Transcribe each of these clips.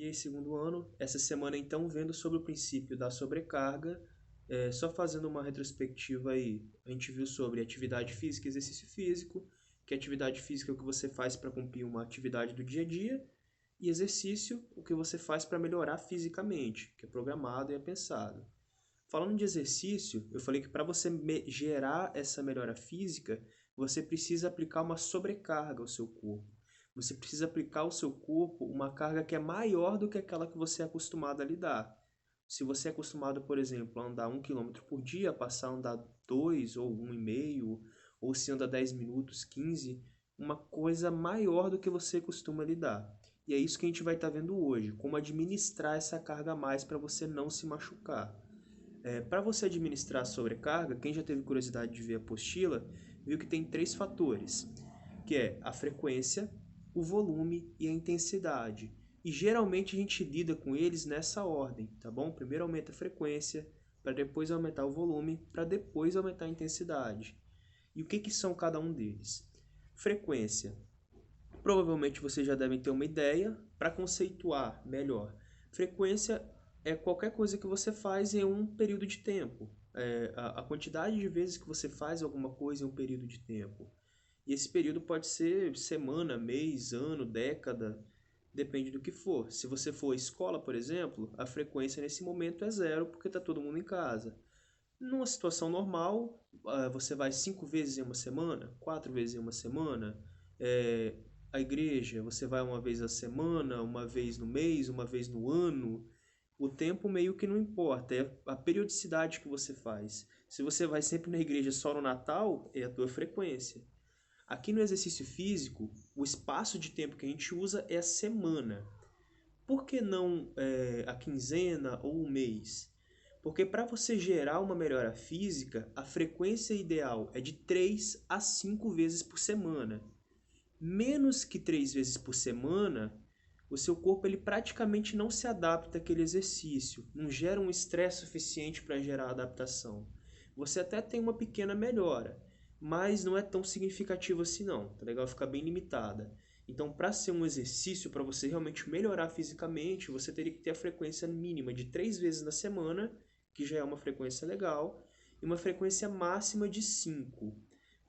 aí, segundo ano. Essa semana, então, vendo sobre o princípio da sobrecarga, só fazendo uma retrospectiva aí, a gente viu sobre atividade física e exercício físico, que atividade física é o que você faz para cumprir uma atividade do dia a dia, e exercício, o que você faz para melhorar fisicamente, que é programado e é pensado. Falando de exercício, eu falei que para você gerar essa melhora física, você precisa aplicar uma sobrecarga ao seu corpo. Você precisa aplicar ao seu corpo uma carga que é maior do que aquela que você é acostumado a lidar. Se você é acostumado, por exemplo, a andar 1 km por dia, passar a andar 2 ou 1,5, ou se anda 10 minutos, 15, uma coisa maior do que você costuma lidar. E é isso que a gente vai estar vendo hoje, como administrar essa carga a mais para você não se machucar. Para você administrar a sobrecarga, quem já teve curiosidade de ver a apostila, viu que tem 3 fatores, que é a frequência, o volume e a intensidade. E geralmente a gente lida com eles nessa ordem, tá bom? Primeiro aumenta a frequência, para depois aumentar o volume, para depois aumentar a intensidade. E o que são cada um deles? Frequência. Provavelmente vocês já devem ter uma ideia para conceituar melhor. Frequência é qualquer coisa que você faz em um período de tempo. A quantidade de vezes que você faz alguma coisa em um período de tempo. E esse período pode ser semana, mês, ano, década, depende do que for. Se você for escola, por exemplo, a frequência nesse momento é zero porque está todo mundo em casa. Numa situação normal, você vai 5 vezes em uma semana, 4 vezes em uma semana. A igreja, você vai uma vez a semana, uma vez no mês, uma vez no ano. O tempo meio que não importa, é a periodicidade que você faz. Se você vai sempre na igreja só no Natal, é a tua frequência. Aqui no exercício físico, o espaço de tempo que a gente usa é a semana. Por que não a quinzena ou o mês? Porque para você gerar uma melhora física, a frequência ideal é de 3 a 5 vezes por semana. Menos que 3 vezes por semana, o seu corpo ele praticamente não se adapta àquele exercício, não gera um estresse suficiente para gerar adaptação. Você até tem uma pequena melhora, mas não é tão significativo assim não, tá legal? Fica bem limitada. Então, para ser um exercício, para você realmente melhorar fisicamente, você teria que ter a frequência mínima de 3 vezes na semana, que já é uma frequência legal, e uma frequência máxima de 5.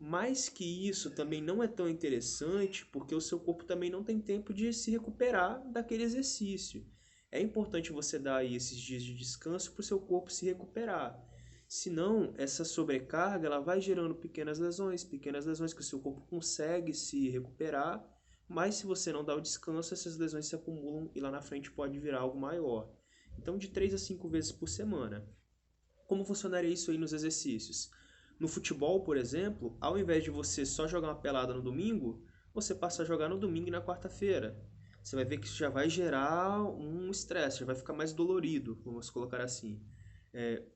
Mais que isso também não é tão interessante, porque o seu corpo também não tem tempo de se recuperar daquele exercício. É importante você dar aí esses dias de descanso para o seu corpo se recuperar. Senão, essa sobrecarga ela vai gerando pequenas lesões que o seu corpo consegue se recuperar, mas se você não dá o descanso, essas lesões se acumulam e lá na frente pode virar algo maior. Então, de 3 a 5 vezes por semana. Como funcionaria isso aí nos exercícios? No futebol, por exemplo, ao invés de você só jogar uma pelada no domingo, você passa a jogar no domingo e na quarta-feira. Você vai ver que isso já vai gerar um estresse, já vai ficar mais dolorido, vamos colocar assim.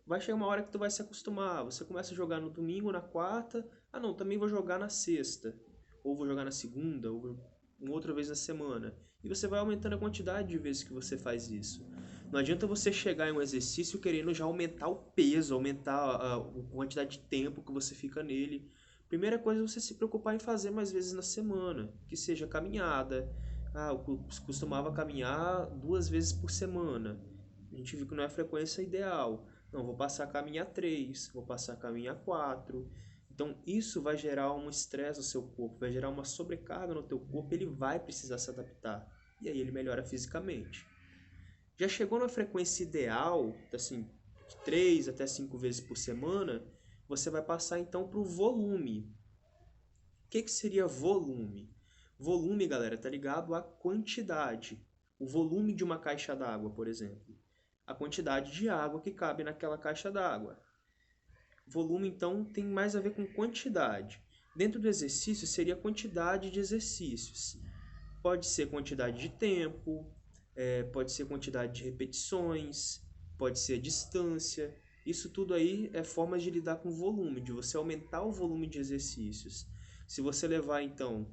Vai chegar uma hora que tu vai se acostumar. Você começa a jogar no domingo, na quarta. Ah, não, também vou jogar na sexta. Ou vou jogar na segunda, ou uma outra vez na semana. E você vai aumentando a quantidade de vezes que você faz isso. Não adianta você chegar em um exercício querendo já aumentar o peso, aumentar a quantidade de tempo que você fica nele. Primeira coisa é você se preocupar em fazer mais vezes na semana, que seja caminhada. Ah, eu costumava caminhar 2 vezes por semana. A gente viu que não é a frequência ideal. Não, vou passar a caminhar 3, vou passar a caminhar 4. Então isso vai gerar um estresse no seu corpo, vai gerar uma sobrecarga no teu corpo, ele vai precisar se adaptar. E aí ele melhora fisicamente. Já chegou na frequência ideal, assim, de 3 até 5 vezes por semana, você vai passar então para o volume. O que seria volume? Volume, galera, tá ligado à quantidade. O volume de uma caixa d'água, por exemplo. A quantidade de água que cabe naquela caixa d'água. Volume, então, tem mais a ver com quantidade. Dentro do exercício, seria a quantidade de exercícios. Pode ser quantidade de tempo, pode ser quantidade de repetições, pode ser a distância. Isso tudo aí é formas de lidar com o volume, de você aumentar o volume de exercícios. Se você levar, então,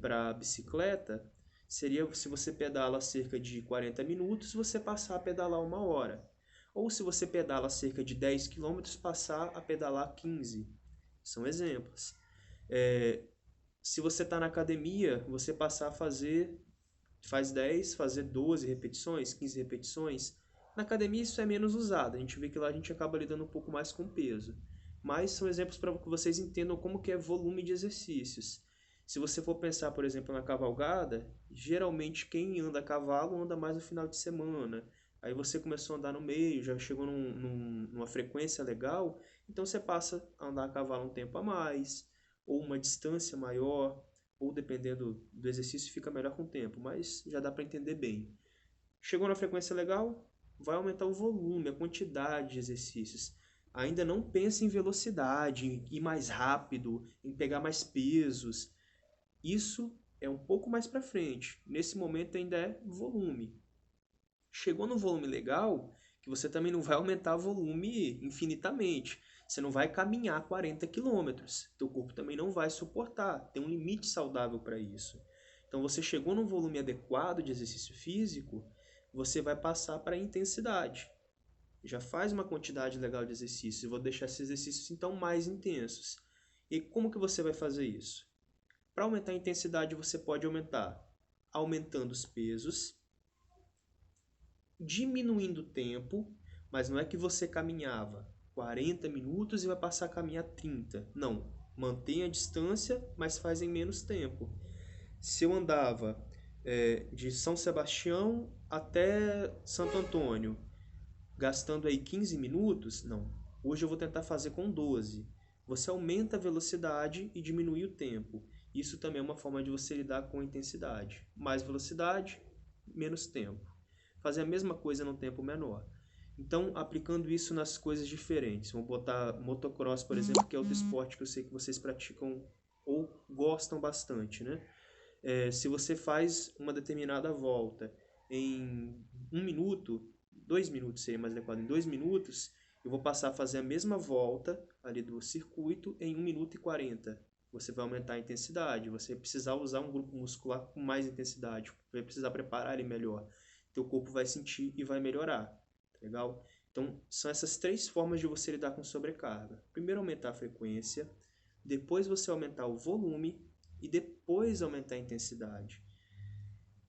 para a bicicleta, seria se você pedala cerca de 40 minutos, você passar a pedalar 1 hora. Ou se você pedala cerca de 10 quilômetros, passar a pedalar 15. São exemplos. Se você está na academia, você passar a fazer faz 10, fazer 12 repetições, 15 repetições. Na academia isso é menos usado, a gente vê que lá a gente acaba lidando um pouco mais com peso. Mas são exemplos para que vocês entendam como que é volume de exercícios. Se você for pensar, por exemplo, na cavalgada, geralmente quem anda a cavalo anda mais no final de semana. Aí você começou a andar no meio, já chegou numa frequência legal, então você passa a andar a cavalo um tempo a mais, ou uma distância maior, ou dependendo do exercício fica melhor com o tempo, mas já dá para entender bem. Chegou na frequência legal, vai aumentar o volume, a quantidade de exercícios. Ainda não pense em velocidade, em ir mais rápido, em pegar mais pesos. Isso é um pouco mais para frente. Nesse momento ainda é volume. Chegou no volume legal, que você também não vai aumentar o volume infinitamente. Você não vai caminhar 40 quilômetros. Teu corpo também não vai suportar. Tem um limite saudável para isso. Então você chegou num volume adequado de exercício físico, você vai passar para a intensidade. Já faz uma quantidade legal de exercícios. Eu vou deixar esses exercícios então mais intensos. E como que você vai fazer isso? Para aumentar a intensidade, você pode aumentar aumentando os pesos, diminuindo o tempo, mas não é que você caminhava 40 minutos e vai passar a caminhar 30. Não, mantém a distância, mas faz em menos tempo. Se eu andava de São Sebastião até Santo Antônio, gastando aí 15 minutos, não. Hoje eu vou tentar fazer com 12. Você aumenta a velocidade e diminui o tempo. Isso também é uma forma de você lidar com a intensidade. Mais velocidade, menos tempo. Fazer a mesma coisa num tempo menor. Então, aplicando isso nas coisas diferentes. Vamos botar motocross, por exemplo, que é outro esporte que eu sei que vocês praticam ou gostam bastante, né? Se você faz uma determinada volta em 1 minuto, 2 minutos seria mais adequado, em 2 minutos, eu vou passar a fazer a mesma volta ali do circuito em 1 minuto e 40. Você vai aumentar a intensidade, você vai precisar usar um grupo muscular com mais intensidade, vai precisar preparar ele melhor. Teu corpo vai sentir e vai melhorar, tá legal? Então, são essas 3 formas de você lidar com sobrecarga. Primeiro aumentar a frequência, depois você aumentar o volume e depois aumentar a intensidade.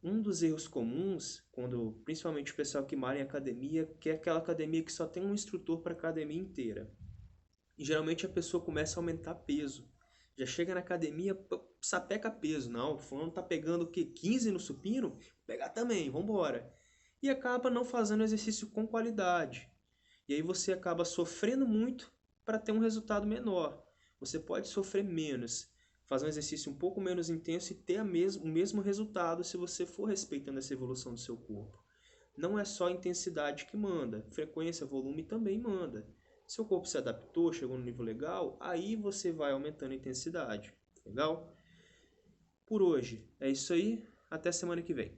Um dos erros comuns, quando principalmente o pessoal que malha em academia, que é aquela academia que só tem um instrutor para a academia inteira. E geralmente a pessoa começa a aumentar peso. Já chega na academia, sapeca peso. Não, o fulano tá pegando o quê? 15 no supino? Vou pegar também, vambora. E acaba não fazendo exercício com qualidade. E aí você acaba sofrendo muito para ter um resultado menor. Você pode sofrer menos, fazer um exercício um pouco menos intenso e ter o mesmo resultado se você for respeitando essa evolução do seu corpo. Não é só a intensidade que manda, frequência, volume também manda. Seu corpo se adaptou, chegou no nível legal, aí você vai aumentando a intensidade. Legal? Por hoje é isso aí, até semana que vem.